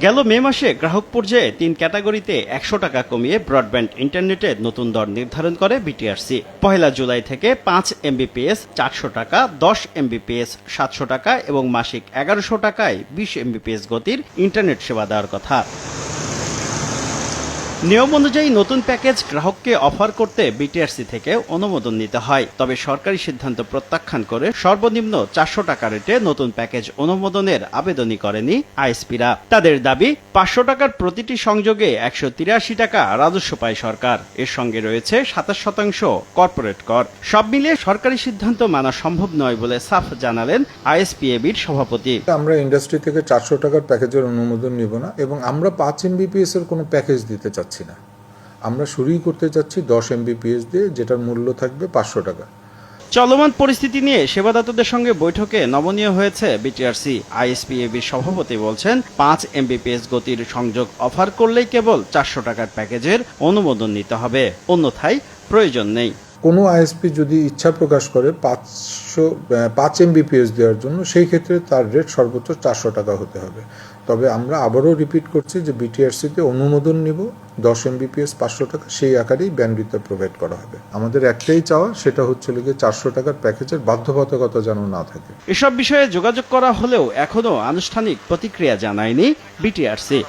গেল মে মাসে গ্রাহক পর্যায়ে ৩ ক্যাটাগরিতে ১০০ টাকা কমিয়ে ব্রডব্যান্ড ইন্টারনেটের নতুন দর নির্ধারণ করে বিটিআরসি। পহেলা জুলাই থেকে ৫ এমবিপিএস ৪০০ টাকা, ১০ এমবিপিএস ৭০০ টাকা এবং মাসিক ১১০০ টাকায় ২০ এমবিপিএস গতির ইন্টারনেট সেবা দেওয়ার কথা। নিয়ম অনুযায়ী নতুন প্যাকেজ গ্রাহককে অফার করতে বিটিআরসি থেকে অনুমোদন নিতে হয়। তবে সরকারি সিদ্ধান্ত প্রত্যাখ্যান করে সর্বনিম্ন ৪০০ টাকা রেটে নতুন প্যাকেজ অনুমোদনের আবেদনই করেনি আইএসপিরা। তাদের দাবি ৫০০ টাকার প্রতিটি সংযোগে ১৮৩ টাকা রাজস্ব পায় সরকার। এর সঙ্গে রয়েছে ২৭% কর্পোরেট কর। সব মিলিয়ে সরকারি সিদ্ধান্ত মানা সম্ভব নয় বলে সাফ জানালেন আইএসপিএবির সভাপতি। আমরা ইন্ডাস্ট্রি থেকে ৪০০ টাকার প্যাকেজের অনুমোদন নিব না এবং আমরা ৫ এমবিপিএস এর কোনো প্যাকেজ দিতে চাচ্ছি না। আমরা শুরুই করতে চাচ্ছি ১০ এমবিপিএস দিয়ে, যেটার মূল্য থাকবে ৫০০ টাকা। চলমান পরিস্থিতি নিয়ে সেবাদাতাদের সঙ্গে বৈঠকে নমনীয় হয়েছে বিটিআরসি। আইএসপিএবির সভাপতি বলছেন ৫ এমবিপিএস গতির সংযোগ অফার করলেই কেবল ৪০০ টাকার প্যাকেজের অনুমোদন নিতে হবে, অন্যথায় প্রয়োজন নেই। কোনো আইএসপি যদি ইচ্ছা প্রকাশ করে ৫ এমবিপিএস দেওয়ার জন্য, সেই ক্ষেত্রে তার রেট সর্বোচ্চ ৪০০ টাকা হতে হবে। তবে আমরা আবারও রিপিট করছি যে বিটিআরসিতে অনুমোদন নিব ১০ এমবিপিএস ৫০০ টাকা, সেই আকারেই ব্যান্ডউইথ প্রোভাইড করা হবে। আমাদের একটাই চাওয়া, সেটা হচ্ছে ৪০০ টাকার প্যাকেজের বাধ্যবাধকতা যেন না থাকে। এসব বিষয়ে যোগাযোগ করা হলেও এখনো আনুষ্ঠানিক প্রতিক্রিয়া জানায়নি বিটিআরসি।